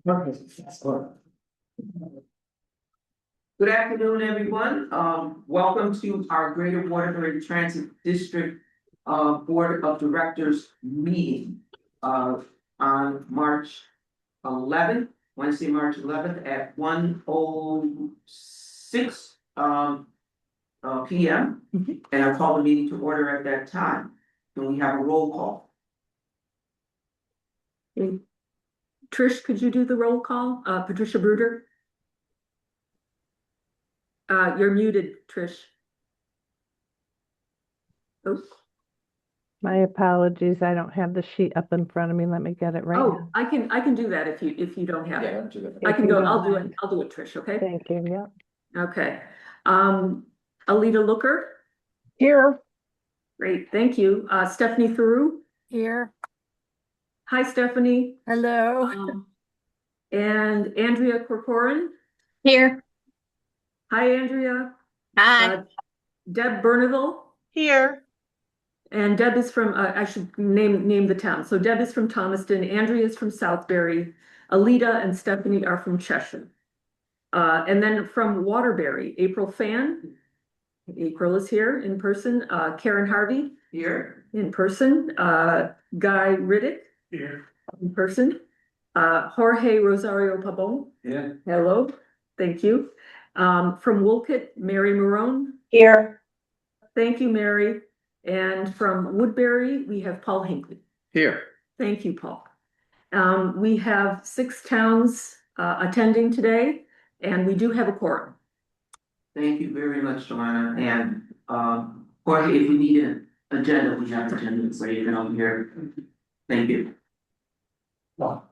Okay, that's good. Good afternoon, everyone. Welcome to our Greater Waterbury Transit District Board of Directors meeting on March 11th, Wednesday, March 11th at 1:06 p.m. And I call the meeting to order at that time. Can we have a roll call? Trish, could you do the roll call? Patricia Bruder? You're muted, Trish. Oh, My apologies. I don't have the sheet up in front of me. Let me get it right now. I can do that if you don't have it. do that. I can If you go, don't I'll do mind. it, I'll do it, Trish, okay? Thank you. Yeah. Okay. Alita Looker, Here. great, thank you. Stephanie Theroux, Here. hi Stephanie. Hello. And Andrea Corcoran, Here. hi Andrea. Hi. Deb Bernaville, Here. and Deb is from, I should name the town. So Deb is from Thomaston, Andrea is from Southbury, Alita and Stephanie are from Cheshire. And then from Waterbury, April Fan. April is here in person. Karen Harvey Here. in person. Guy Riddick Here. in person. Jorge Rosario Pabon. Yeah. Hello, thank you. From Wolcott, Mary Marone. Here. Thank you, Mary. And from Woodbury, we have Paul Hinckley. Here. Thank you, Paul. We have 6 towns attending today, and we do have a quorum. Thank you very much, Joanna. And Jorge, if we need an agenda, we have agenda, so you can over here. Thank you. All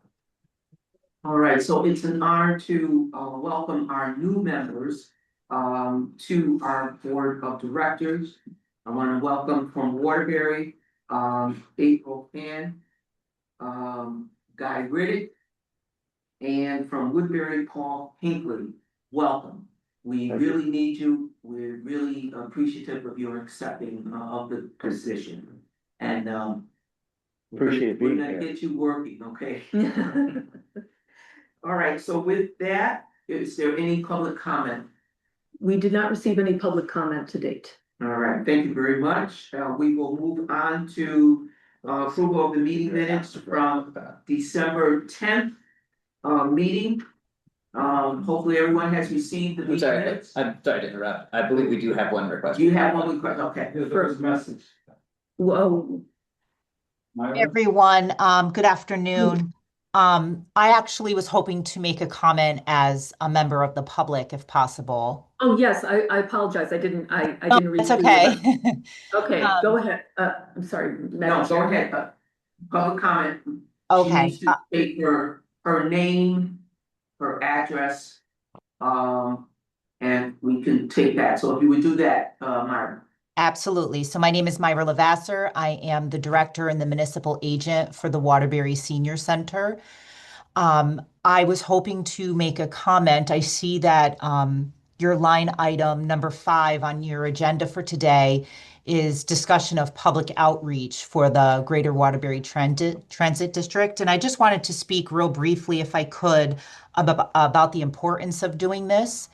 right, so it's an honor to welcome our new members to our board of directors. I want to welcome from Waterbury, April Fan, Guy Riddick, and from Woodbury, Paul Hinckley. Welcome. We really need you. We're really appreciative of your accepting of the position. And Appreciate being we're gonna here. get you working, okay? All right, so with that, is there any public comment? We did not receive any public comment to date. All right, thank you very much. We will move on to approval of the meeting minutes from December 10th meeting. Hopefully everyone has received the I'm meeting sorry, minutes. I'm sorry to interrupt. I believe we do have one request. You have one request, okay. First message. Whoa, Everyone, good afternoon. I actually was hoping to make a comment as a member of the public, if possible. oh yes, I apologize. I didn't read. It's through okay. the- Okay, go ahead. I'm sorry. No, Madam go Chair. ahead. Public comment. She Okay, needs to state her name, her address. And we can take that. So if you would do that, Myra. absolutely. So my name is Myra Lavasser. I am the director and the municipal agent for the Waterbury Senior Center. I was hoping to make a comment. I see that your line item number 5 on your agenda for today is discussion of public outreach for the Greater Waterbury Transit District. And I just wanted to speak real briefly, if I could, about the importance of doing this.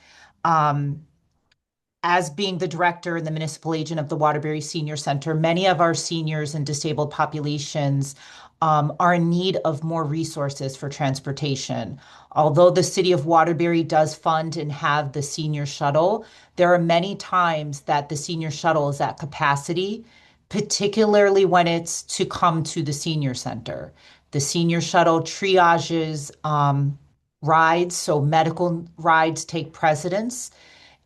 As being the director and the municipal agent of the Waterbury Senior Center, many of our seniors and disabled populations are in need of more resources for transportation. Although the city of Waterbury does fund and have the senior shuttle, there are many times that the senior shuttle is at capacity, particularly when it's to come to the senior center. The senior shuttle triages rides, so medical rides take precedence.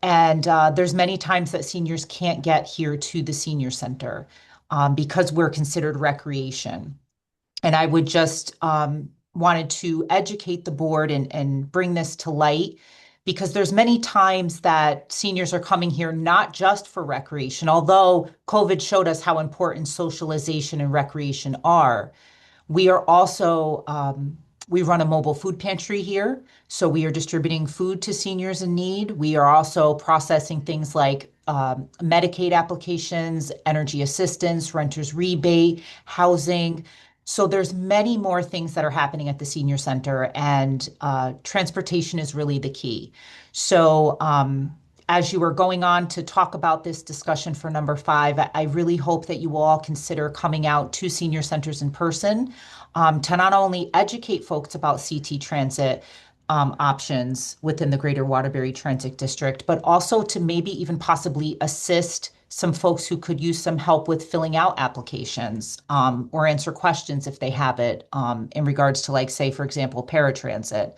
And there's many times that seniors can't get here to the senior center because we're considered recreation. And I would just wanted to educate the board and bring this to light, because there's many times that seniors are coming here not just for recreation, although COVID showed us how important socialization and recreation are. We are also, we run a mobile food pantry here, so we are distributing food to seniors in need. We are also processing things like Medicaid applications, energy assistance, renter's rebate, housing. So there's many more things that are happening at the senior center, and transportation is really the key. So as you are going on to talk about this discussion for number 5, I really hope that you will all consider coming out to senior centers in person to not only educate folks about CT transit options within the Greater Waterbury Transit District, but also to maybe even possibly assist some folks who could use some help with filling out applications or answer questions if they have it in regards to, like, say, for example, paratransit.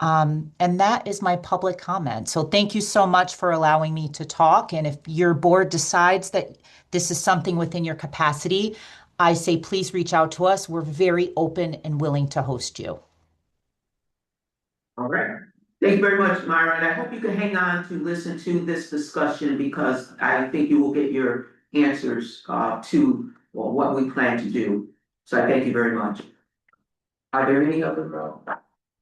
And that is my public comment. So thank you so much for allowing me to talk. And if your board decides that this is something within your capacity, I say please reach out to us. We're very open and willing to host you. All right. Thank you very much, Myra, and I hope you can hang on to listen to this discussion because I think you will get your answers to what we plan to do. So I thank you very much. Are there any other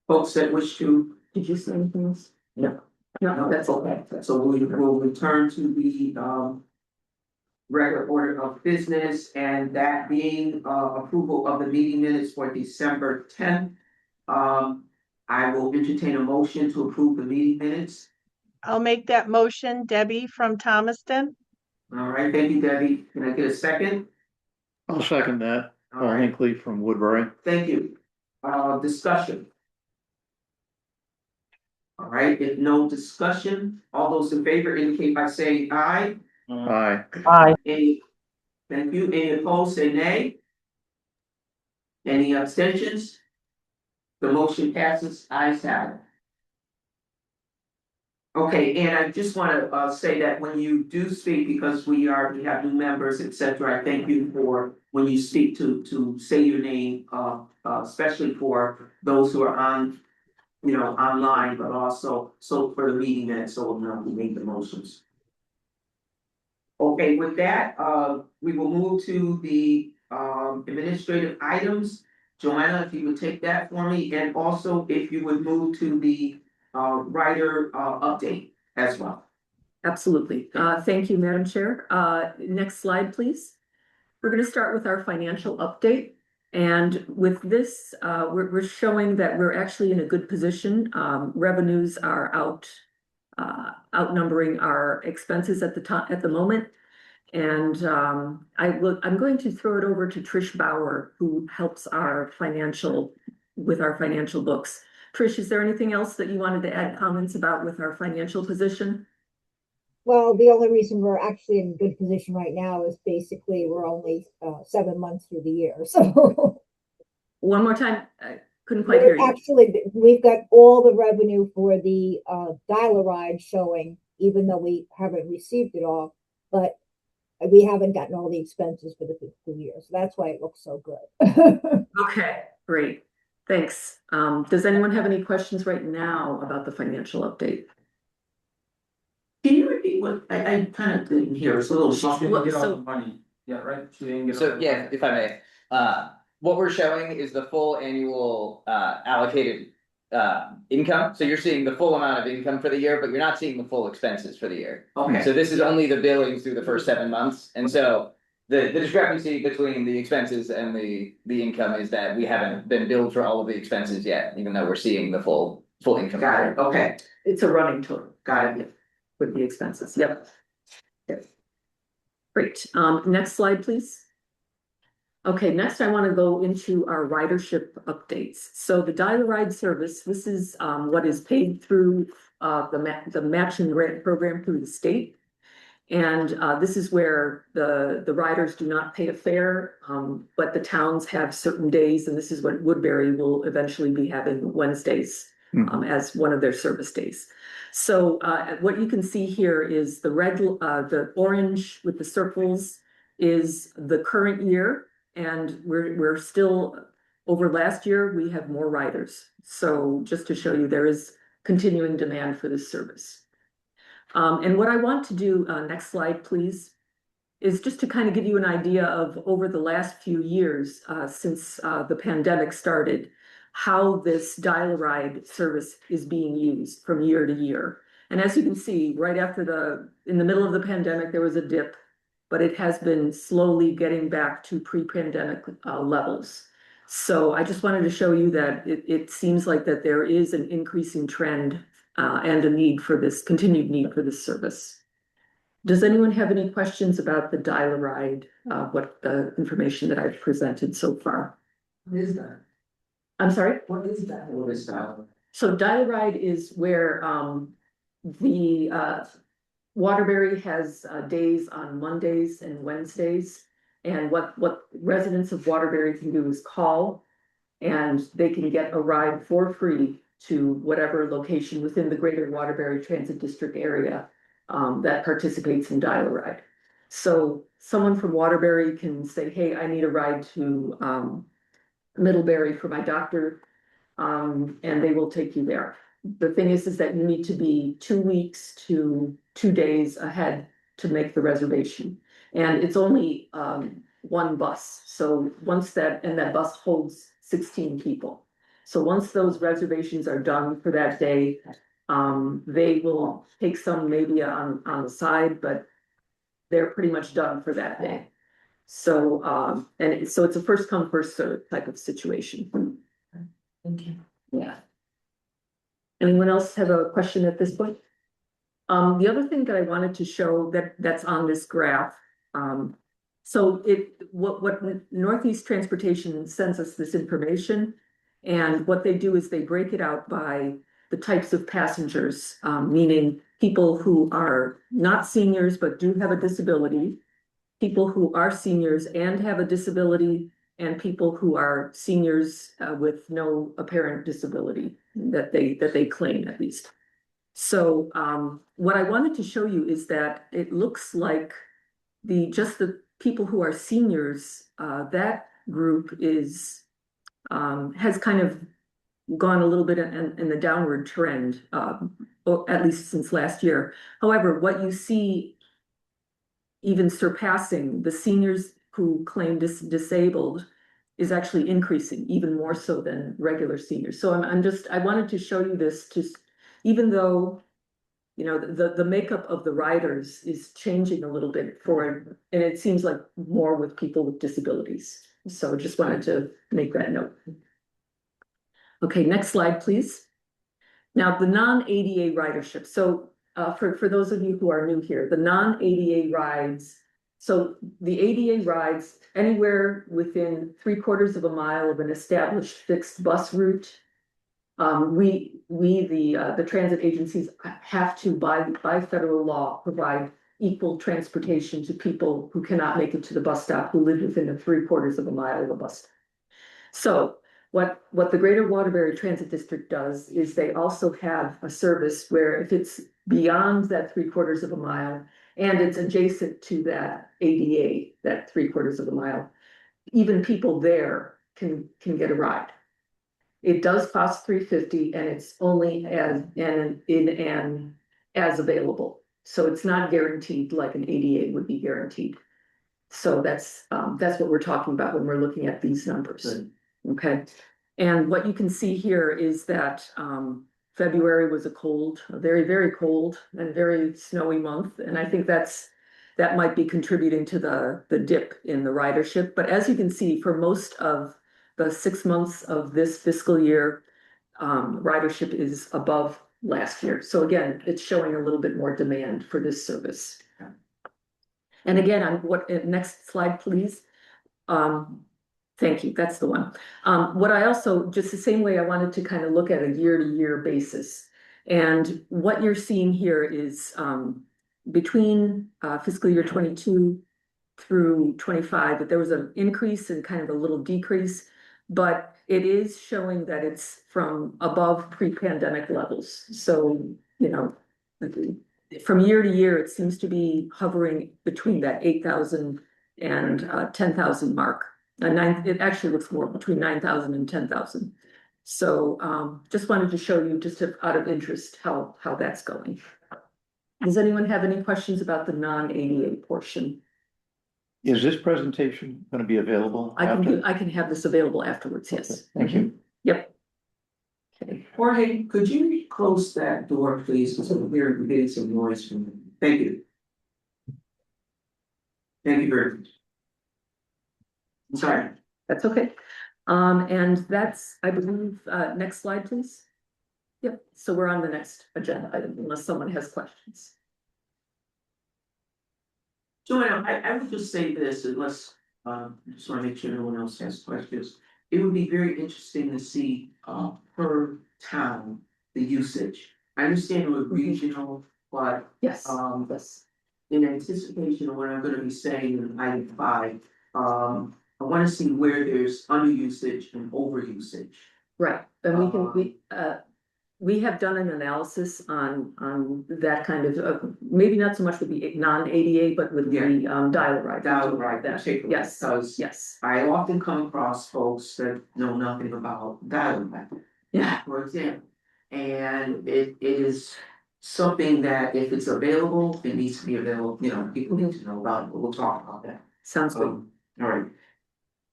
folks that wish to? Did you say anything else? No. No, that's okay. So we will return to the regular order of business, and that being approval of the meeting minutes for December 10th. I will entertain a motion to approve the meeting minutes. I'll make that motion, Debbie from Thomaston. All right, thank you, Debbie. Can I get a second? I'll second that. All Paul right, Hinckley from Woodbury. thank you. Discussion. All right, if no discussion, all those in favor indicate by saying aye. Aye. Any, thank you. Any opposed, say nay. Any abstentions? The motion passes, ayes have it. Okay, and I just want to say that when you do speak, because we have new members, et cetera, I thank you for when you speak to say your name, especially for those who are on, online, but also so for the meeting minutes, so we'll know who made the motions. Okay, with that, we will move to the administrative items. Joanna, if you would take that for me, and also if you would move to the writer update as well. Absolutely. Thank you, Madam Chair. Next slide, please. We're going to start with our financial update. And with this, we're showing that we're actually in a good position. Revenues are outnumbering our expenses at the moment. And I'm going to throw it over to Trish Bauer, who helps with our financial books. Trish, is there anything else that you wanted to add comments about with our financial position? Well, the only reason we're actually in good position right now is basically we're only 7 months through the year. So One more time, I couldn't quite hear you. actually, we've got all the revenue for the dial-a-ride showing, even though we haven't received it all, but we haven't gotten all the expenses for the fiscal year. So that's why it looks so good. Okay, great. Thanks. Does anyone have any questions right now about the financial update? Can you repeat what I kind of didn't hear? It's a little soft. Money. Yeah, right. So yeah, if I may, what we're showing is the full annual allocated income. So you're seeing the full amount of income for the year, but you're not seeing the full expenses for the year. Okay. So this is only the billings through the first 7 months, and so the discrepancy between the expenses and the income is that we haven't been billed for all of the expenses yet, even though we're seeing the full income. Got it. Okay. It's a running total. Got it. With the expenses. Yep. Great. Next slide, please. Okay, next I want to go into our ridership updates. So the dial-a-ride service, this is what is paid through the matching grant program through the state. And this is where the riders do not pay a fare, but the towns have certain days, and this is what Woodbury will eventually be having Wednesdays as one of their service days. So what you can see here is the orange with the circles is the current year, and we're still over last year. We have more riders. So just to show you, there is continuing demand for this service. And what I want to do, next slide, please, is just to kind of give you an idea of over the last few years since the pandemic started, how this dial-a-ride service is being used from year to year. And as you can see, right after in the middle of the pandemic, there was a dip, but it has been slowly getting back to pre-pandemic levels. So I just wanted to show you that it seems like that there is an increasing trend and a need for this, continued need for this service. Does anyone have any questions about the dial-a-ride, what the information that I've presented so far? What is that? I'm sorry? What is that? What is that? So dial-a-ride is where the Waterbury has days on Mondays and Wednesdays. And what residents of Waterbury can do is call and they can get a ride for free to whatever location within the Greater Waterbury Transit District area that participates in dial-a-ride. So someone from Waterbury can say, hey, I need a ride to Middlebury for my doctor, and they will take you there. The thing is that you need to be 2 weeks to 2 days ahead to make the reservation. And it's only one bus. So once that bus holds 16 people. So once those reservations are done for that day, they will take some maybe on the side, but they're pretty much done for that day. So so it's a first come, first served type of situation. Thank you. Yeah. Anyone else have a question at this point? The other thing that I wanted to show that's on this graph. So what Northeast Transportation sends us this information, and what they do is they break it out by the types of passengers, meaning people who are not seniors but do have a disability, people who are seniors and have a disability, and people who are seniors with no apparent disability that they claim at least. So what I wanted to show you is that it looks like just the people who are seniors, that group is has kind of gone a little bit in the downward trend, or at least since last year. However, what you see even surpassing the seniors who claim disabled is actually increasing even more so than regular seniors. So I wanted to show you this, just even though, you know, the makeup of the riders is changing a little bit and it seems like more with people with disabilities. So just wanted to make that note. Okay, next slide, please. Now, the non-ADA ridership. So for those of you who are new here, the non-ADA rides, so the ADA rides anywhere within 3/4 of a mile of an established fixed bus route. The transit agencies have to, by federal law, provide equal transportation to people who cannot make it to the bus stop, who live within the 3/4 of a mile of a bus stop. So what the Greater Waterbury Transit District does is they also have a service where if it's beyond that 3/4 of a mile and it's adjacent to that ADA, that 3/4 of a mile, even people there can get a ride. It does cost $3.50 and it's only as available. So it's not guaranteed like an ADA would be guaranteed. So that's what we're talking about when we're looking at these numbers. Good. Okay, and what you can see here is that February was a very, very cold and very snowy month. And I think that might be contributing to the dip in the ridership. But as you can see, for most of the 6 months of this fiscal year, ridership is above last year. So again, it's showing a little bit more demand for this service. And again, next slide, please. Thank you, that's the one. What I also, just the same way I wanted to kind of look at a year-to-year basis. And what you're seeing here is between fiscal year 22 through 25, that there was an increase and kind of a little decrease, but it is showing that it's from above pre-pandemic levels. So, you know, from year to year, it seems to be hovering between that 8,000 and 10,000 mark. It actually looks more between 9,000 and 10,000. So just wanted to show you, just out of interest, how that's going. Does anyone have any questions about the non-ADA portion? Is this presentation going to be available I after? can have this available afterwards, yes. Thank you. Yep. Okay. Jorge, could you close that door, please? Because we're getting some noise from them. Thank you. Thank you very much. Sorry. That's okay. And that's, I believe, next slide, please. Yep, so we're on the next agenda item unless someone has questions. Joanna, I would just say this, unless, just wanna make sure no one else has questions. It would be very interesting to see, per town, the usage. I understand we're regional, but, Yes, yes. In anticipation of what I'm gonna be saying in item 5, I wanna see where there's underusage and overusage. right, and we have done an analysis on that kind of, maybe not so much with the non-ADA, but with the dial-a-ride. Dial-a-ride That. particularly, Yes, because yes, I often come across folks that know nothing about dial-a-ride, yeah, for example. And it is something that if it's available, it needs to be available, people need to know about it, but we'll talk about that. sounds good. All right.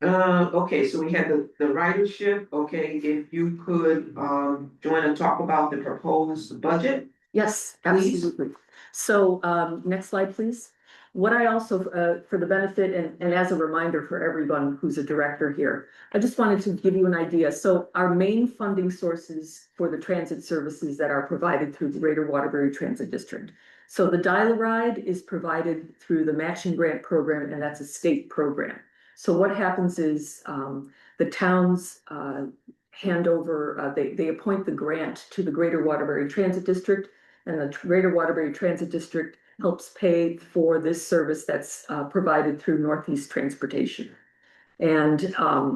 Okay, so we had the ridership, okay, if you could, Joanna, talk about the proposed budget. Yes, Please. absolutely. So, next slide, please. What I also, for the benefit and as a reminder for everyone who's a director here, I just wanted to give you an idea. So our main funding sources for the transit services that are provided through the Greater Waterbury Transit District. So the dial-a-ride is provided through the matching grant program, and that's a state program. So what happens is, the towns, hand over, they appoint the grant to the Greater Waterbury Transit District, and the Greater Waterbury Transit District helps pay for this service that's provided through Northeast Transportation. And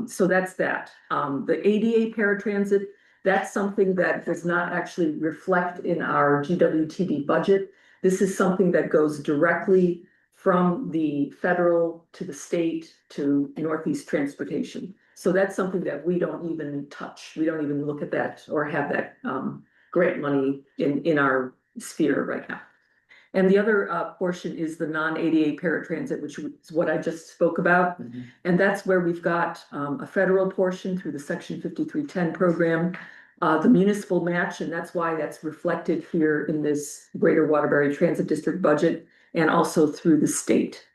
so that's that. The ADA paratransit, that's something that does not actually reflect in our GWTD budget. This is something that goes directly from the federal to the state to Northeast Transportation. So that's something that we don't even touch. We don't even look at that or have that grant money in our sphere right now. And the other portion is the non-ADA paratransit, which is what I just spoke about. And that's where we've got a federal portion through the Section 5310 program, the municipal match, and that's why that's reflected here in this Greater Waterbury Transit District budget, and also through the state.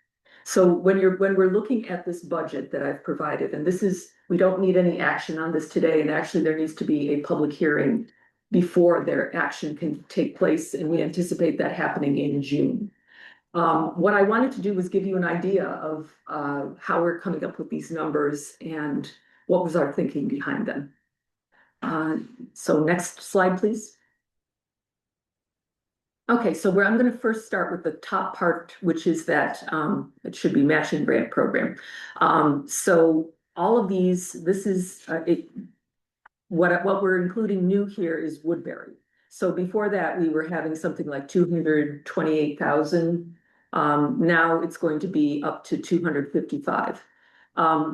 So when we're looking at this budget that I've provided, and this is, we don't need any action on this today, and actually there needs to be a public hearing before their action can take place, and we anticipate that happening in June. What I wanted to do was give you an idea of how we're coming up with these numbers and what was our thinking behind them. So next slide, please. Okay, so I'm going to first start with the top part, which is that it should be matching grant program. So all of these, this is what we're including new here is Woodbury. So before that, we were having something like 228,000. Now it's going to be up to 255.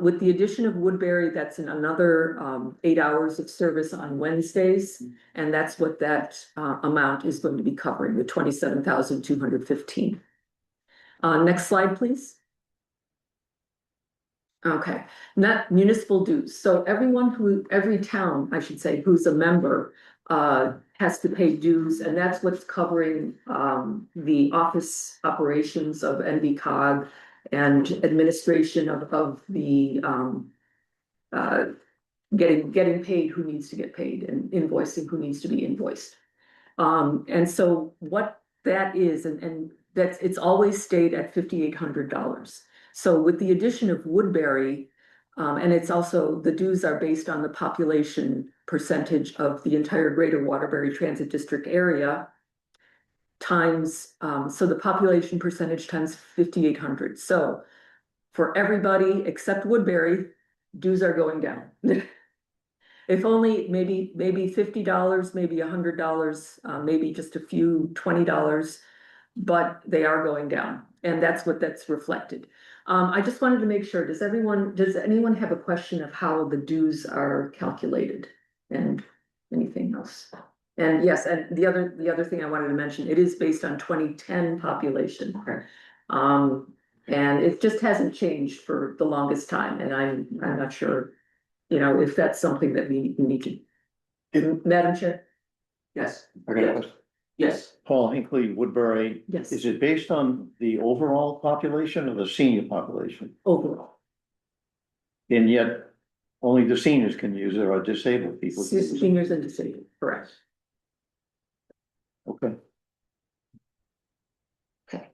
With the addition of Woodbury, that's another 8 hours of service on Wednesdays. And that's what that amount is going to be covering, the 27,215. Next slide, please. Okay, not municipal dues. So every town, I should say, who's a member has to pay dues, and that's what's covering the office operations of NVCOG and administration of the getting paid who needs to get paid and invoicing who needs to be invoiced. And so what that is, and that's, it's always stayed at $5,800. So with the addition of Woodbury, and it's also, the dues are based on the population percentage of the entire Greater Waterbury Transit District area times, so the population percentage times 5,800. So for everybody except Woodbury, dues are going down. If only maybe $50, maybe $100, maybe just a few $20, but they are going down, and that's what that's reflected. I just wanted to make sure, does anyone have a question of how the dues are calculated and anything else? And yes, and the other thing I wanted to mention, it is based on 2010 population. Okay. And it just hasn't changed for the longest time, and I'm not sure, if that's something that we need to. Madam Chair? Yes. I got a question. Yes. Paul Hinckley, Woodbury, Yes, is it based on the overall population or the senior population? overall. And yet, only the seniors can use it or disabled people. can use it. Seniors and disabled, correct. Okay. Okay.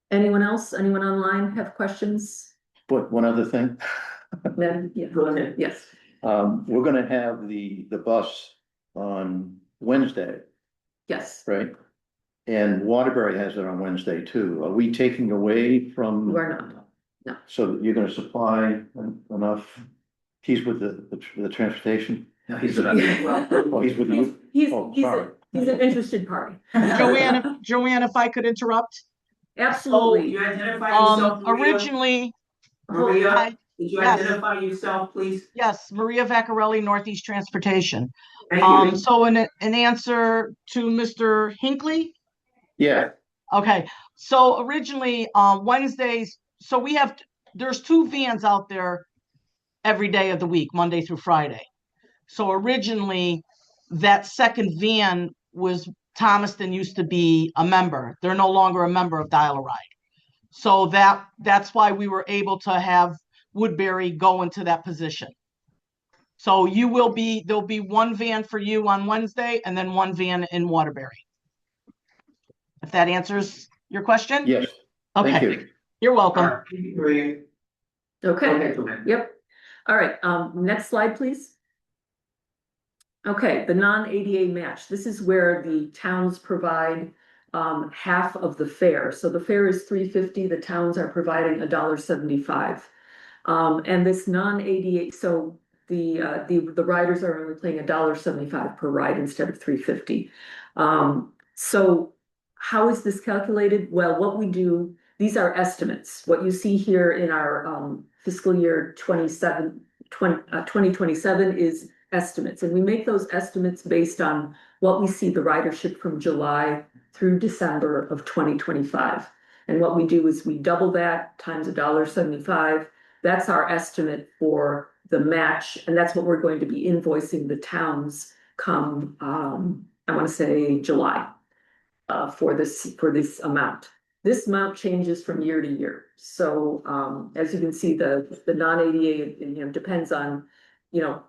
Anyone else? Anyone online have questions? But one other thing, Then, yeah, go ahead, yes. we're gonna have the bus on Wednesday, Yes, right? And Waterbury has it on Wednesday too. Are we taking away from? you are not. So you're gonna supply enough? He's with the transportation? Yeah, he's Oh, he's with you? He's, Oh, he's, sorry. he's an interested party. Joanne, if I could interrupt. Absolutely. You identify yourself, Maria? Originally, Maria, Hi. did you Yes. identify yourself, please? yes, Maria Vaccarelli, Northeast Transportation. Thank you. So in answer to Mr. Hinckley, Yeah, okay, so originally, Wednesdays, so there's 2 vans out there every day of the week, Monday through Friday. So originally, that second van Thomaston used to be a member. They're no longer a member of Dial-A-Ride. So that's why we were able to have Woodbury go into that position. So there'll be 1 van for you on Wednesday and then 1 van in Waterbury. If that answers your question? yes, thank Okay, you. you're welcome. All right, Maria. Okay, Joanne. yep. All right, next slide, please. Okay, the non-ADA match. This is where the towns provide half of the fare. So the fare is $3.50, the towns are providing $1.75. And this non-ADA, so the riders are only paying $1.75 per ride instead of $3.50. So how is this calculated? Well, what we do, these are estimates. What you see here in our fiscal year 2027 is estimates, and we make those estimates based on what we see the ridership from July through December of 2025. And what we do is we double that times $1.75. That's our estimate for the match, and that's what we're going to be invoicing the towns come, I want to say July, for this amount. This amount changes from year to year. So as you can see, the non-ADA, depends on,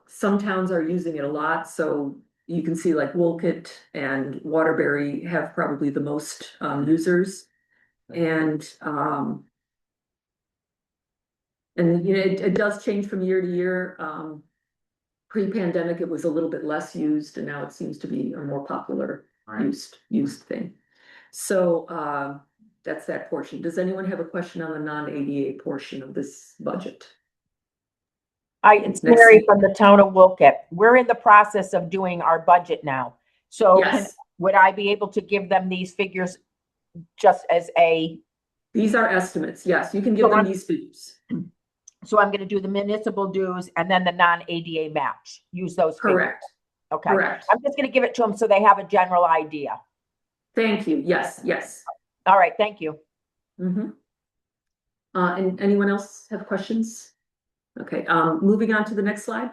some towns are using it a lot. So you can see like Wolcott and Waterbury have probably the most users. And it does change from year to year. Pre-pandemic, it was a little bit less used, and now it seems to be a more popular used thing. So that's that portion. Does anyone have a question on the non-ADA portion of this budget? It's Next. Mary from the town of Wolcott. We're in the process of doing our budget now. So Yes, would I be able to give them these figures just as these are estimates. Yes, you can give them these figures. so I'm going to do the municipal dues and then the non-ADA match. Use those figures. Correct. Okay. Correct. I'm just going to give it to them so they have a general idea. Thank you. Yes, yes. All right. Thank you. Mm-hmm. And anyone else have questions? Okay, moving on to the next slide.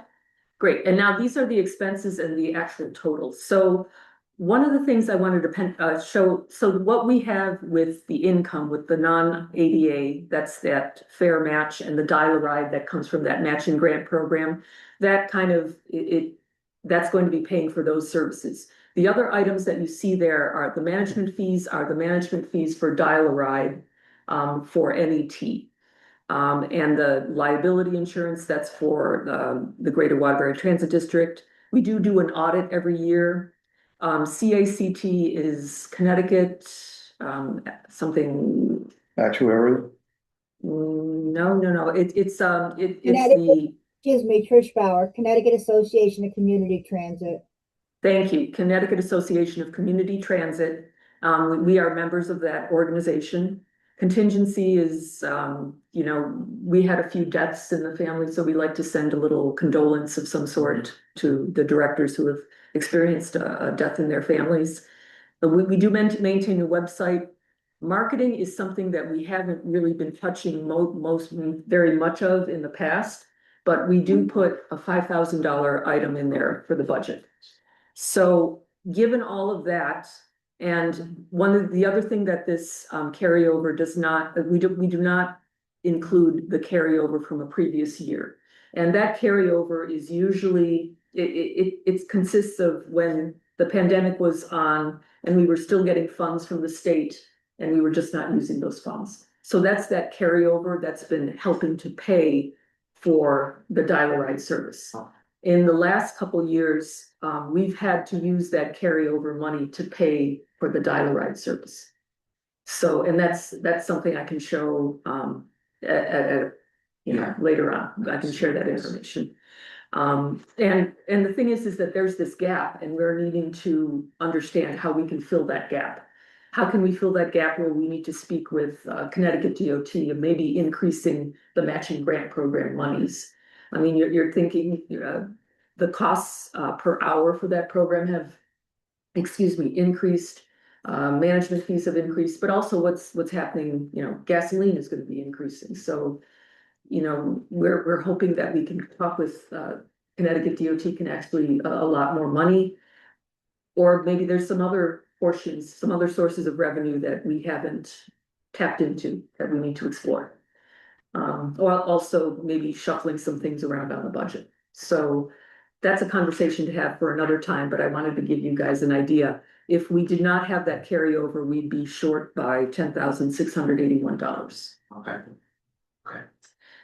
Great, and now these are the expenses and the actual totals. So one of the things I wanted to show, so what we have with the income, with the non-ADA, that's that fair match, and the Dial-A-Ride that comes from that matching grant program, that kind of, that's going to be paying for those services. The other items that you see there are the management fees for Dial-A-Ride for NET. And the liability insurance, that's for the Greater Waterbury Transit District. We do an audit every year. CACT is Connecticut, something. actuarial. No, it's Connecticut. the, Excuse me, Trish Bauer, Connecticut Association of Community Transit. thank you, Connecticut Association of Community Transit. We are members of that organization. Contingency is, we had a few deaths in the family, so we like to send a little condolence of some sort to the directors who have experienced a death in their families. But we do maintain a website. Marketing is something that we haven't really been touching very much of in the past, but we do put a $5,000 item in there for the budget. So given all of that, and one of the other thing that this carryover does not, we do not include the carryover from a previous year. And that carryover is usually, it consists of when the pandemic was on and we were still getting funds from the state and we were just not using those funds. So that's that carryover that's been helping to pay for the dial-a-ride service. In the last couple years, we've had to use that carryover money to pay for the dial-a-ride service. So, and that's something I can show, later on. I can share that information. And the thing is that there's this gap and we're needing to understand how we can fill that gap. How can we fill that gap? Well, we need to speak with Connecticut DOT and maybe increasing the matching grant program monies. I mean, you're thinking the costs per hour for that program have, increased. Management fees have increased, but also what's happening, gasoline is going to be increasing. So, we're hoping that we can talk with Connecticut DOT can actually a lot more money. Or maybe there's some other portions, some other sources of revenue that we haven't tapped into that we need to explore. Or also maybe shuffling some things around on the budget. So that's a conversation to have for another time, but I wanted to give you guys an idea. If we did not have that carryover, we'd be short by $10,681. Okay. Okay.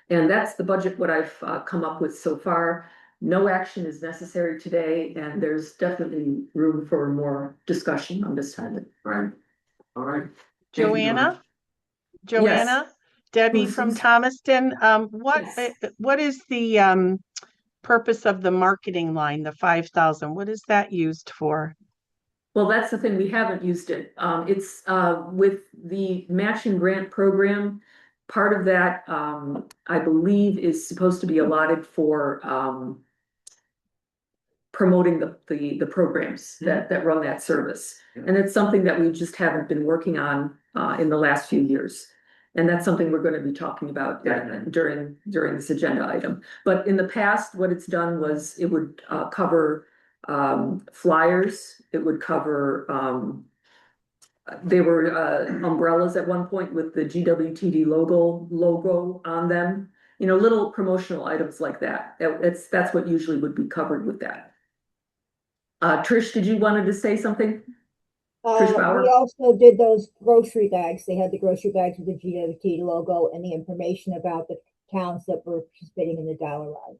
And that's the budget, what I've come up with so far. No action is necessary today, and there's definitely room for more discussion on this topic. Right. All right. Thank you, Joanna? Yes. Joanna? Debbie Who's from this? Thomaston. Yes. What is the purpose of the marketing line, the 5,000? What is that used for? Well, that's the thing, we haven't used it. It's with the matching grant program, part of that, I believe, is supposed to be allotted for promoting the programs that run that service. And it's something that we just haven't been working on in the last few years. And that's something we're going to be talking about during this agenda item. But in the past, what it's done was it would cover flyers. It would cover they were umbrellas at one point with the GWTD logo on them. Little promotional items like that. That's what usually would be covered with that. Trish, did you wanted to say something? Trish Bauer? We also did those grocery bags. They had the grocery bags with the GWT logo and the information about the towns that were participating in the dollar ride.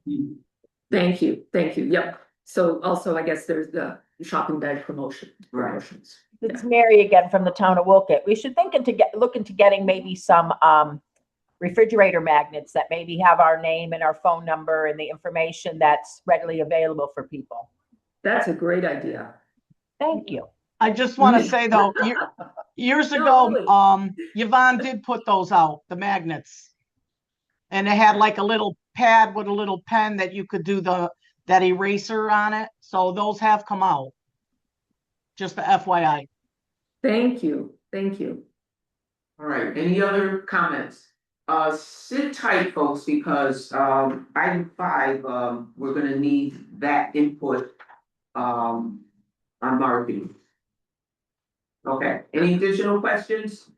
Thank you. Yep. So also, I guess there's the shopping bag promotions. It's Mary again from the town of Wolcott. We should look into getting maybe some refrigerator magnets that maybe have our name and our phone number and the information that's readily available for people. That's a great idea. Thank you. I just want to say though, years ago, Yvonne did put those out, the magnets. And it had like a little pad with a little pen that you could do that eraser on it. So those have come out. Just the FYI. Thank you. All right, any other comments? Sit tight, folks, because item 5, we're gonna need that input on marketing. Okay, any additional questions?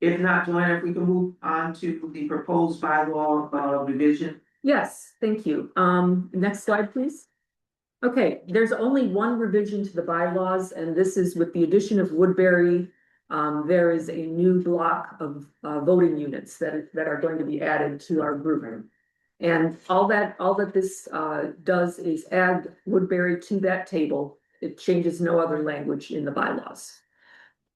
If not, Joanna, if we can move on to the proposed bylaw revision. Yes, thank you. Next slide, please. Okay, there's only one revision to the bylaws, and this is with the addition of Woodbury. There is a new block of voting units that are going to be added to our group. And all that this does is add Woodbury to that table. It changes no other language in the bylaws.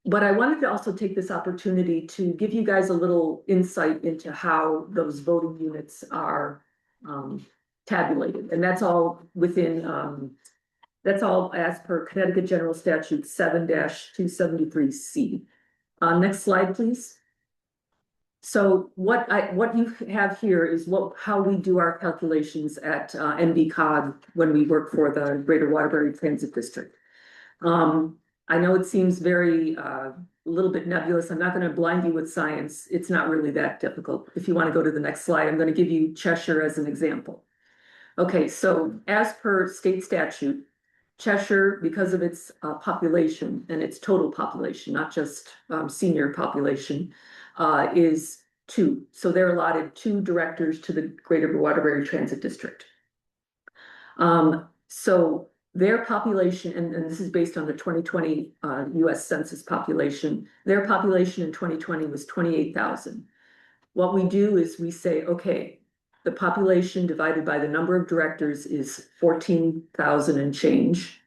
But I wanted to also take this opportunity to give you guys a little insight into how those voting units are tabulated. And that's all within, that's all as per Connecticut General Statute 7-273C. Next slide, please. So what you have here is how we do our calculations at NVCOG when we work for the Greater Waterbury Transit District. I know it seems very a little bit nebulous. I'm not going to blind you with science. It's not really that difficult. If you want to go to the next slide, I'm going to give you Cheshire as an example. Okay, so as per state statute, Cheshire, because of its population and its total population, not just senior population, is two. So they're allotted 2 directors to the Greater Waterbury Transit District. So their population, and this is based on the 2020 US Census population, their population in 2020 was 28,000. What we do is we say, okay, the population divided by the number of directors is 14,000 and change.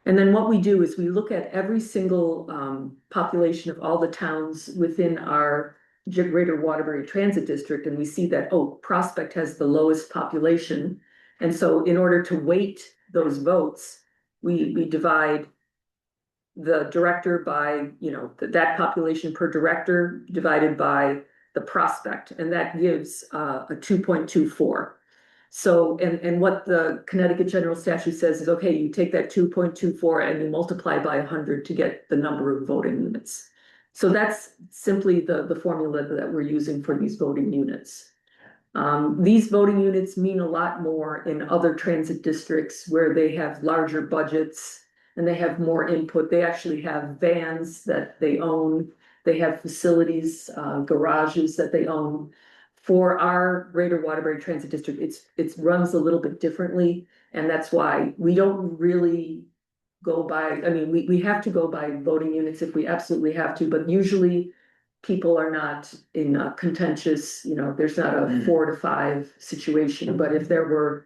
And then what we do is we look at every single population of all the towns within our Greater Waterbury Transit District, and we see that, oh, Prospect has the lowest population. And so in order to weight those votes, we divide the director by, that population per director divided by the Prospect, and that gives a 2.24. So, and what the Connecticut General Statute says is, okay, you take that 2.24 and you multiply by 100 to get the number of voting units. So that's simply the formula that we're using for these voting units. These voting units mean a lot more in other transit districts where they have larger budgets and they have more input. They actually have vans that they own. They have facilities, garages that they own. For our Greater Waterbury Transit District, it runs a little bit differently, and that's why we don't really go by, I mean, we have to go by voting units if we absolutely have to, but usually people are not in a contentious, there's not a 4 to 5 situation, but if there were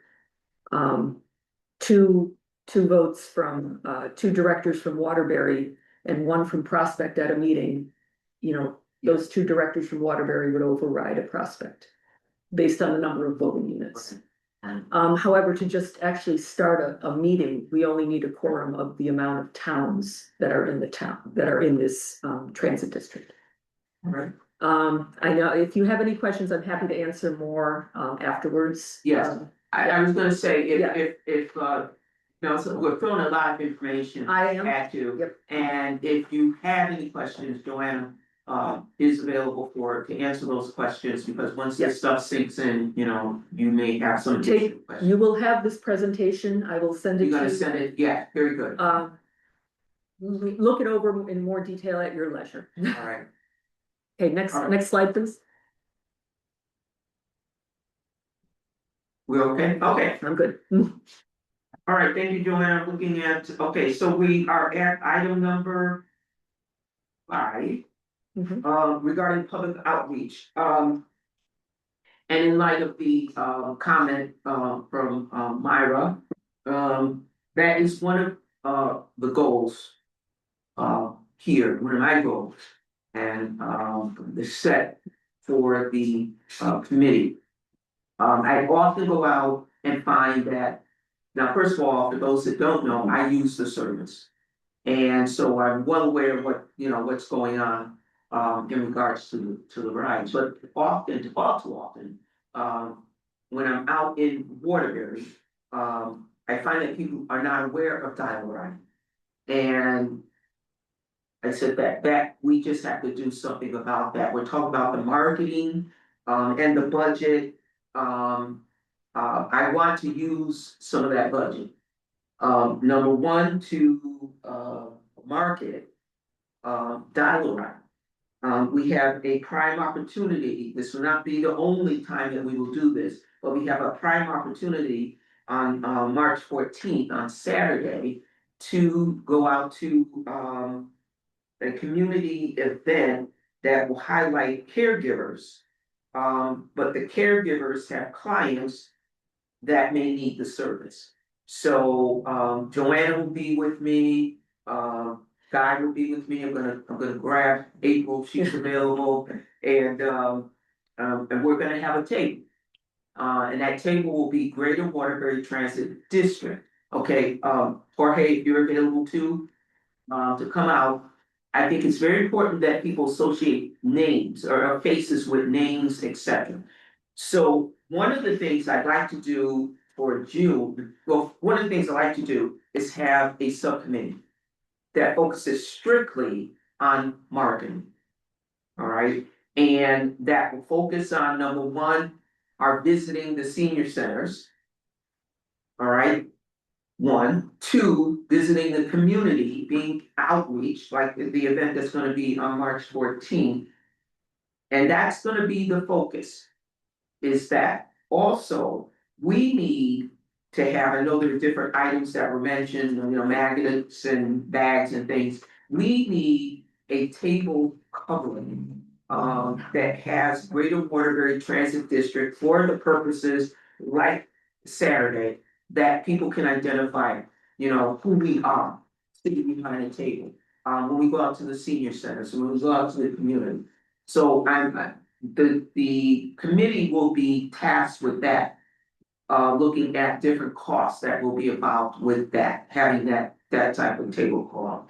two votes from 2 directors from Waterbury and 1 from Prospect at a meeting, those 2 directors from Waterbury would override a Prospect based on the number of voting units. However, to just actually start a meeting, we only need a quorum of the amount of towns that are in this transit district. All right. I know if you have any questions, I'm happy to answer more afterwards. Yes. I was gonna say, Yeah. so we're throwing a lot of information I am. at you. Yep. And if you have any questions, Joanna is available to answer those questions, because once this stuff sinks in, you may have some additional questions. You will have this presentation. I will send it to you. You're gonna send it, yeah, very good. Look it over in more detail at your leisure. All right. Okay, next All right. slide, please. We're okay? Okay. I'm good. All right, thank you, Joanna. Looking at, okay, so we are at item number 5. Regarding public outreach. And in light of the comment from Myra, that is one of the goals here, one of my goals, and the set for the committee. I often go out and find that, now, first of all, for those that don't know, I use the service. And so I'm well aware of what's going on in regards to the rides, but all too often, when I'm out in Waterbury, I find that people are not aware of dial ride. And I said that we just have to do something about that. We're talking about the marketing and the budget. I want to use some of that budget. Number one, to market dial ride. We have a prime opportunity. This will not be the only time that we will do this, but we have a prime opportunity on March 14th, on Saturday, to go out to a community event that will highlight caregivers. But the caregivers have clients that may need the service. So Joanna will be with me. Guy will be with me. I'm gonna grab April. She's available, and we're gonna have a table. And that table will be Greater Waterbury Transit District. Okay, Jorge, if you're available too, to come out. I think it's very important that people associate names or faces with names, etc. So one of the things I'd like to do for June, one of the things I like to do is have a subcommittee that focuses strictly on marketing. All right, and that will focus on, number one, our visiting the senior centers. All right. 1, 2, visiting the community, being outreach, like the event that's going to be on March 14th. And that's gonna be the focus. Is that also, we need to have, I know there are different items that were mentioned, magnets and bags and things. We need a table covering that has Greater Waterbury Transit District for the purposes like Saturday, that people can identify, who we are, sitting behind a table. When we go out to the senior centers, when we go out to the community. So the committee will be tasked with that. Looking at different costs that will be involved with that, having that type of tablecloth.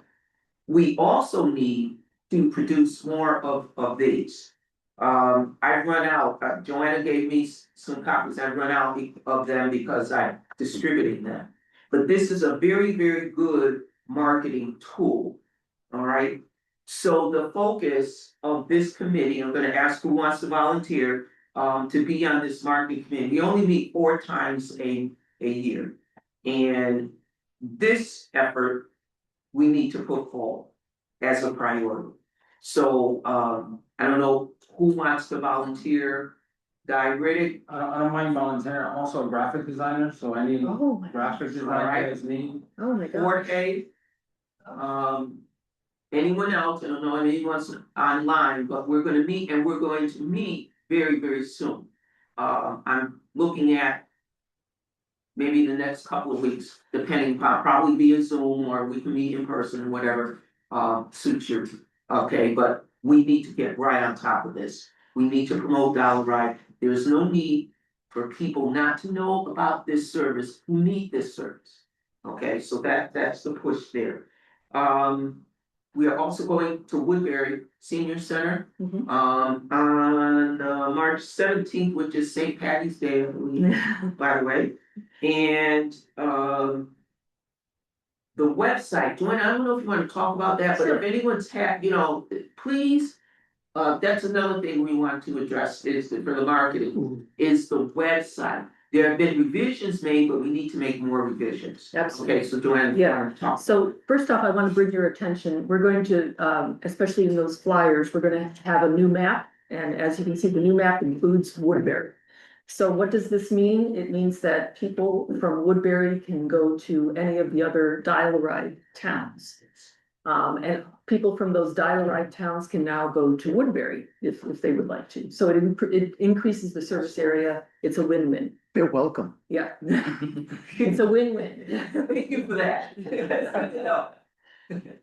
We also need to produce more of these. I've run out, Joanna gave me some copies, I've run out of them because I'm distributing them. But this is a very, very good marketing tool, all right? So the focus of this committee, I'm gonna ask who wants to volunteer, to be on this marketing committee. We only meet 4 times a year. And this effort, we need to put forward as a priority. So, I don't know who wants to volunteer. Guy Riddick, I don't mind volunteering. I'm also a graphic designer, so any Oh, my graphic design is me. Oh, my God. Jorge. Anyone else, I don't know if anyone's online, but we're gonna meet, and we're going to meet very, very soon. I'm looking at maybe the next couple of weeks, depending upon, probably via Zoom, or we can meet in person, or whatever, suits you. Okay, but we need to get right on top of this. We need to promote Dollar Ride. There is no need for people not to know about this service, who need this service. Okay, so that's the push there. We are also going to Woodbury Senior Center, Mhm. On March 17th, which is St. Patty's Day, I believe, by the way. And the website, Joanna, I don't know if you want to talk about that, but if anyone's please, that's another thing we want to address for the marketing, is the website. There have been revisions made, but we need to make more revisions. Absolutely. Okay, so Joanna, Yeah. talk. So first off, I want to bring your attention, we're going to, especially in those flyers, we're gonna have a new map. And as you can see, the new map includes Woodbury. So what does this mean? It means that people from Woodbury can go to any of the other dial-a-ride towns. And people from those dial-a-ride towns can now go to Woodbury if they would like to. So it increases the service area. It's a win-win. They're welcome. Yeah. It's a win-win. Thank you for that.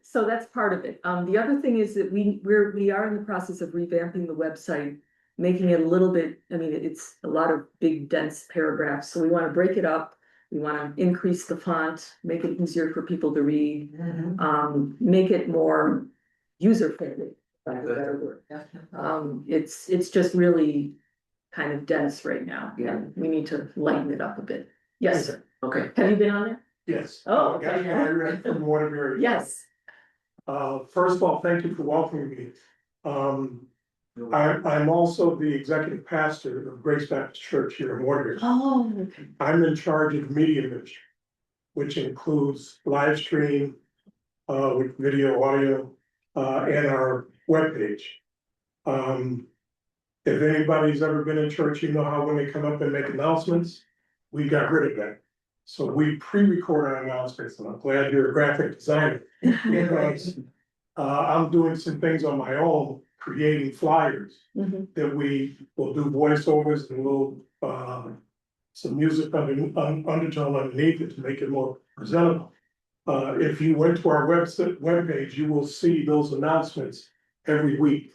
So that's part of it. The other thing is that we are in the process of revamping the website, making it a little bit, it's a lot of big dense paragraphs, so we want to break it up. We want to increase the font, make it easier for people to read, make it more user-friendly, by a better word. It's just really kind of dense right now. Yeah. And we need to lighten it up a bit. Yes, sir. Okay. Have you been on there? Yes. Oh, okay. I read from Waterbury. Yes. First of all, thank you for welcoming me. I'm also the executive pastor of Grace Baptist Church here in Waterbury. Oh, okay. I'm in charge of media ministry, which includes live stream, with video, audio, and our webpage. If anybody's ever been in church, you know how when they come up and make announcements, we got rid of that. So we pre-record our announcements, and I'm glad you're a graphic designer. Because I'm doing some things on my own, creating flyers that we will do voiceovers and we'll some music undertone underneath it to make it more presentable. If you went to our webpage, you will see those announcements every week.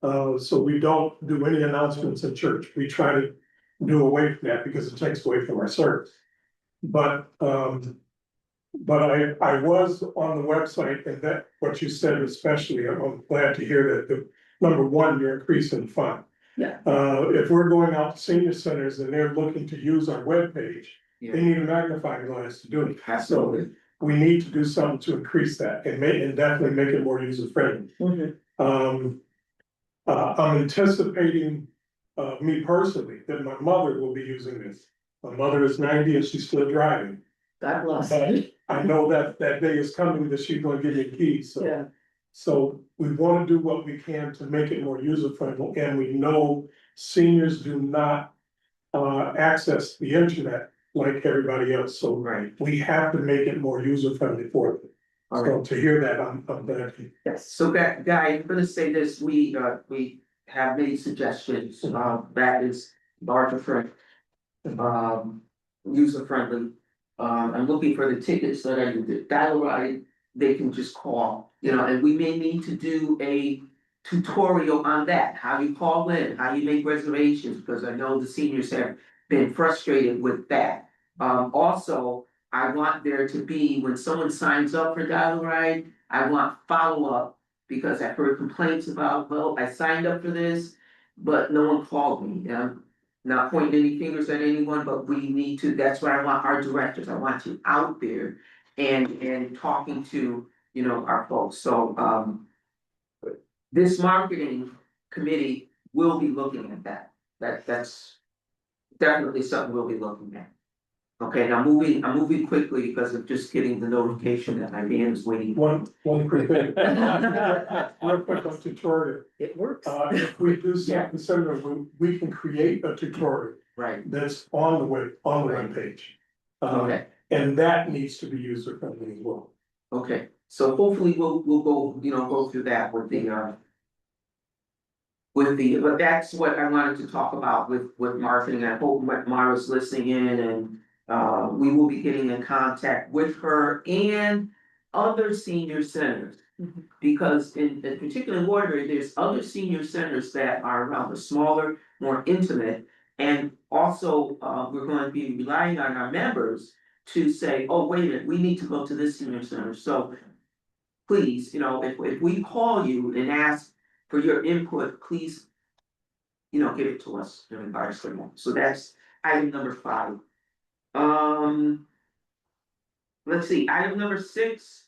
So we don't do any announcements in church. We try to do away from that because it takes away from our service. But I was on the website, and that what you said especially, I'm glad to hear that the number one, you're increasing the fund. Yeah. If we're going out to senior centers and they're looking to use our webpage, they need a magnifying glass to do it. Absolutely. So we need to do something to increase that and definitely make it more user friendly. I'm anticipating, me personally, that my mother will be using this. My mother is 90 and she's still driving. God bless. But I know that day is coming that she's gonna give me keys, so. Yeah. So we want to do what we can to make it more user friendly, and we know seniors do not access the internet like everybody else, so Right. we have to make it more user friendly for them. All So right. to hear that, I'm glad. Yes, so Guy, I'm gonna say this, we have many suggestions, that is larger friend. User friendly. I'm looking for the tickets that I the dial ride, they can just call, and we may need to do a tutorial on that, how you call in, how you make reservations, because I know the seniors have been frustrated with that. Also, I want there to be, when someone signs up for dial ride, I want follow-up, because I've heard complaints about, well, I signed up for this, but no one called me. Not pointing any fingers at anyone, but we need to, that's what I want our directors, I want you out there and talking to, our folks, so, this marketing committee will be looking at that, that's definitely something we'll be looking at. Okay, now I'm moving quickly because of just getting the notification that my van is waiting. One quick thing. Real quick on tutorial. It works. If we do something similar, we can create a tutorial Right, that's on the web page. okay, And that needs to be user friendly as well. okay, so hopefully we'll go, go through that with but that's what I wanted to talk about with marketing. I hope Mara's listening in, and we will be getting in contact with her and other senior centers. Mhm. Because in particular in Waterbury, there's other senior centers that are around, the smaller, more intimate. And also, we're going to be relying on our members to say, oh, wait a minute, we need to go to this senior center. So please, if we call you and ask for your input, please, give it to us in regards to that. So that's item number 5. Let's see, item number 6,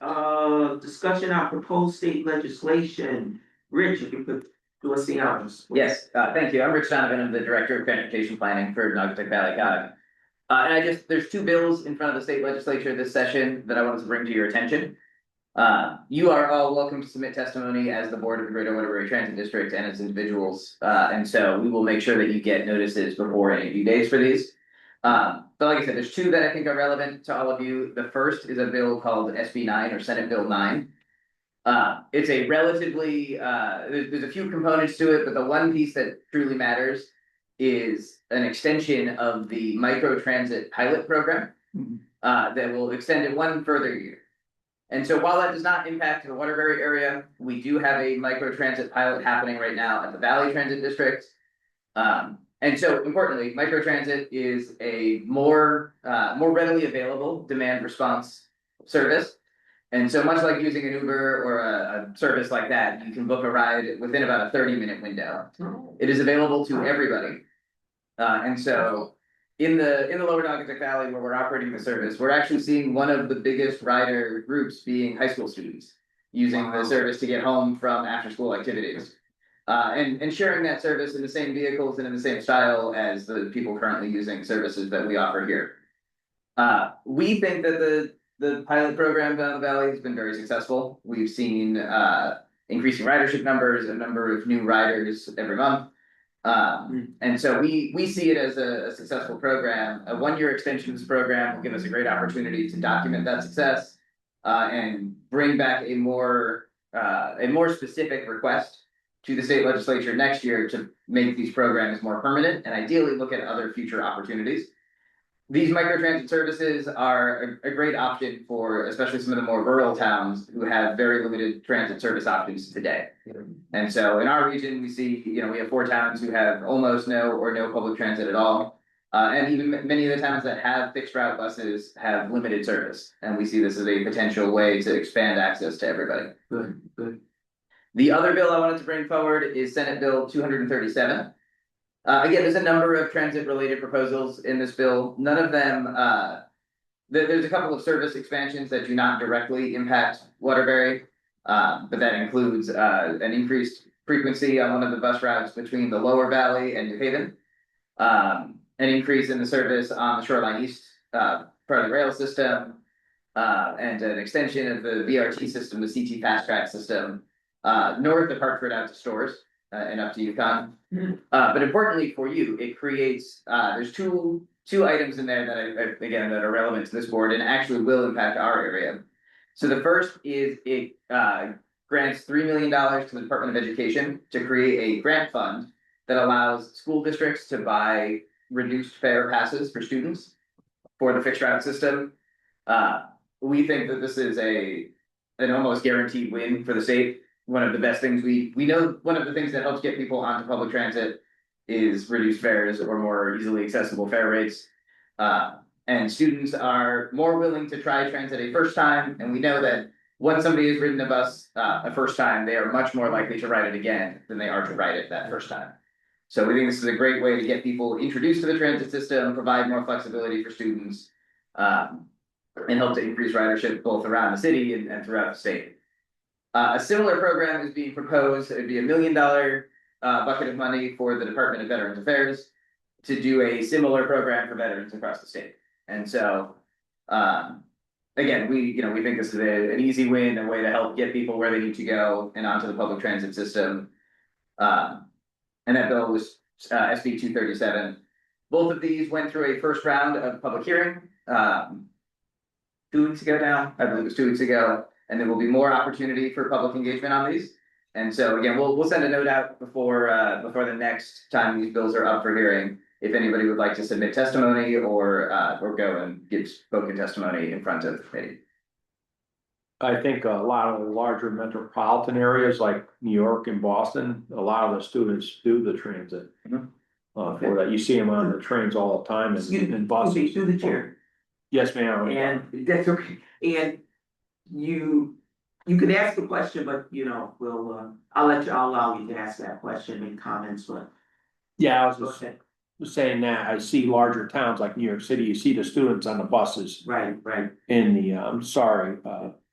discussion on proposed state legislation. Rich, if you could do us the honors. Yes, thank you. I'm Rich Donovan. I'm the Director of Transportation Planning for Naugatuck+Valley COG. And there's 2 bills in front of the state legislature this session that I wanted to bring to your attention. You are all welcome to submit testimony as the board of the Greater Waterbury Transit District and as individuals. And so we will make sure that you get notices before any due dates for these. But like I said, there's 2 that I think are relevant to all of you. The first is a bill called SB 9 or Senate Bill 9. It's a relatively, there's a few components to it, but the one piece that truly matters is an extension of the microtransit pilot program that will extend it 1 further year. And so while that does not impact the Waterbury area, we do have a microtransit pilot happening right now at the Valley Transit District. And so importantly, microtransit is a more readily available demand response service. And so much like using an Uber or a service like that, you can book a ride within about a 30-minute window. It is available to everybody. And so in the lower Naugatuck Valley where we're operating the service, we're actually seeing one of the biggest rider groups being high school students using the service to get home from after school activities. And sharing that service in the same vehicles and in the same style as the people currently using services that we offer here. We think that the pilot program down the valley has been very successful. We've seen increasing ridership numbers, a number of new riders every month. And so we see it as a successful program. A 1-year extension of this program will give us a great opportunity to document that success and bring back a more specific request to the state legislature next year to make these programs more permanent and ideally look at other future opportunities. These microtransit services are a great option for especially some of the more rural towns who have very limited transit service options today. And so in our region, we see, we have 4 towns who have almost no or no public transit at all. And even many of the towns that have fixed route buses have limited service. And we see this as a potential way to expand access to everybody. Good. The other bill I wanted to bring forward is Senate Bill 237. Again, there's a number of transit-related proposals in this bill. None of them, there's a couple of service expansions that do not directly impact Waterbury, but that includes an increased frequency on one of the bus routes between the Lower Valley and New Haven, an increase in the service on the Shoreline East part of the rail system, and an extension of the VRT system, the CT Fast Track system, north of Hartford out to stores, and up to Yukon. But importantly for you, it creates, there's two items in there that again, that are relevant to this board and actually will impact our area. So the first is it, grants $3 million to the Department of Education to create a grant fund that allows school districts to buy reduced fare passes for students for the fixed route system. We think that this is an almost guaranteed win for the state. One of the best things we know, one of the things that helps get people onto public transit is reduced fares or more easily accessible fare rates. And students are more willing to try transit a first time, and we know that once somebody has ridden a bus a first time, they are much more likely to ride it again than they are to ride it that first time. So we think this is a great way to get people introduced to the transit system, provide more flexibility for students, and help to increase ridership both around the city and throughout the state. A similar program is being proposed. It'd be $1 million bucket of money for the Department of Veterans Affairs to do a similar program for veterans across the state. And so, again, we think this is an easy win, a way to help get people where they need to go and onto the public transit system. And that bill was SB 237. Both of these went through a first round of public hearing 2 weeks ago now. I believe it was 2 weeks ago. And there will be more opportunity for public engagement on these. And so again, we'll send a note out before the next time these bills are up for hearing, if anybody would like to submit testimony or go and give spoken testimony in front of the committee. I think a lot of the larger metropolitan areas like New York and Boston, a lot of the students do the transit. For that, you see them on the trains all the time and buses. Through the chair. Yes, ma'am. And that's okay. And you could ask a question, but I'll allow you to ask that question in comments, but. Yeah, I was just saying that I see larger towns like New York City, you see the students on the buses. Right. In the, I'm sorry,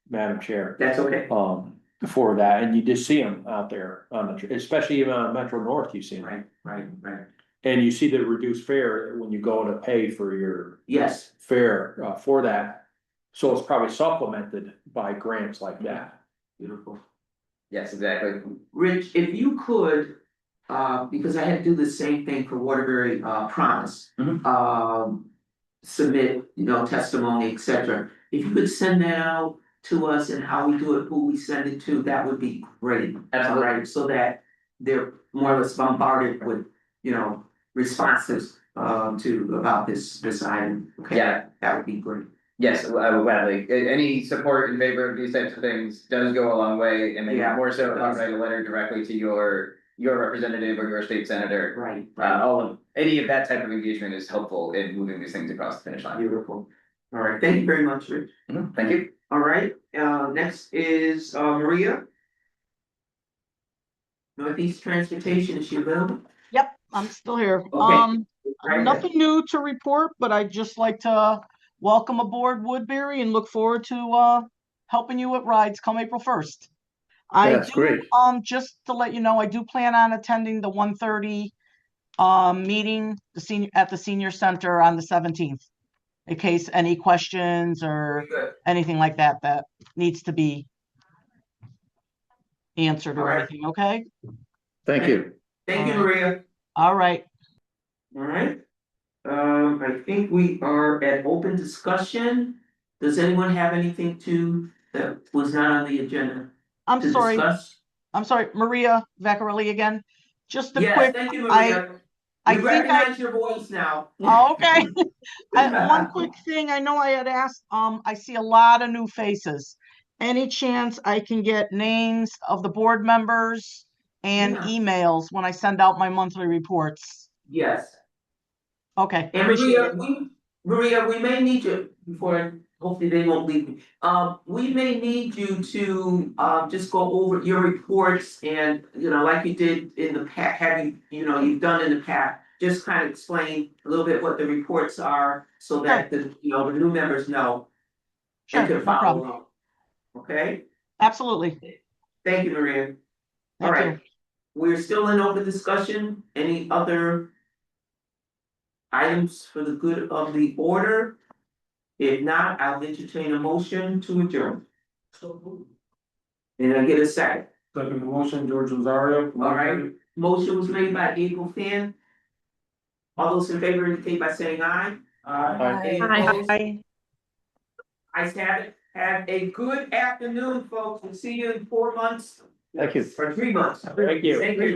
Madam Chair. That's okay. For that, and you just see them out there on the, especially even on Metro North, you see them. Right. And you see the reduced fare when you go to pay for your. Yes. Fare, for that. So it's probably supplemented by grants like that. Beautiful. Yes, exactly. Rich, if you could, because I had to do the same thing for Waterbury Promise. Submit, testimony, etc. If you could send that out to us and how we do it, who we send it to, that would be great. Absolutely. All right, so that they're more or less bombarded with, responses about this item. Okay, yeah, that would be great. Yes, I would gladly. Any support in favor of these types of things does go a long way, and maybe more so if you write a letter directly to your representative or your state senator. Right. Any of that type of engagement is helpful in moving these things across the finish line. Beautiful. All right, thank you very much, Rich. Thank you. All right, next is Maria. Northeast Transportation, is she available? Yep, I'm still here. Okay. Nothing new to report, but I'd just like to welcome aboard Woodbury and look forward to helping you with rides come April 1st. That's great. Just to let you know, I do plan on attending the 1:30 meeting at the senior center on the 17th. In case any questions or anything like that needs to be answered or anything, okay? Thank you. Thank you, Maria. All right. All right. I think we are at open discussion. Does anyone have anything that was not on the agenda? I'm sorry, Maria Vaccarelli again. Just a quick. Thank you, Maria. I recognize your voice now. Oh, okay. One quick thing. I know I had asked. I see a lot of new faces. Any chance I can get names of the board members and emails when I send out my monthly reports? Yes. Okay. And Maria, we may need you hopefully they won't leave me. We may need you to just go over your reports and like you did in the past, you've done in the past, just kind of explain a little bit what the reports are so that the new members know. Sure, and can follow along. Okay? Absolutely. Thank you, Maria. All right. We're still in open discussion. Any other items for the good of the order? If not, I'll entertain a motion to adjourn. And I get a second. Second motion, George Rosario. All right, motion was made by Eagle Fan. All those in favor indicate by saying aye. Any opposed? Hi. Ayes have it. Have a good afternoon, folks. We'll see you in 4 months Thank you. or 3 months. Thank you. Thank you.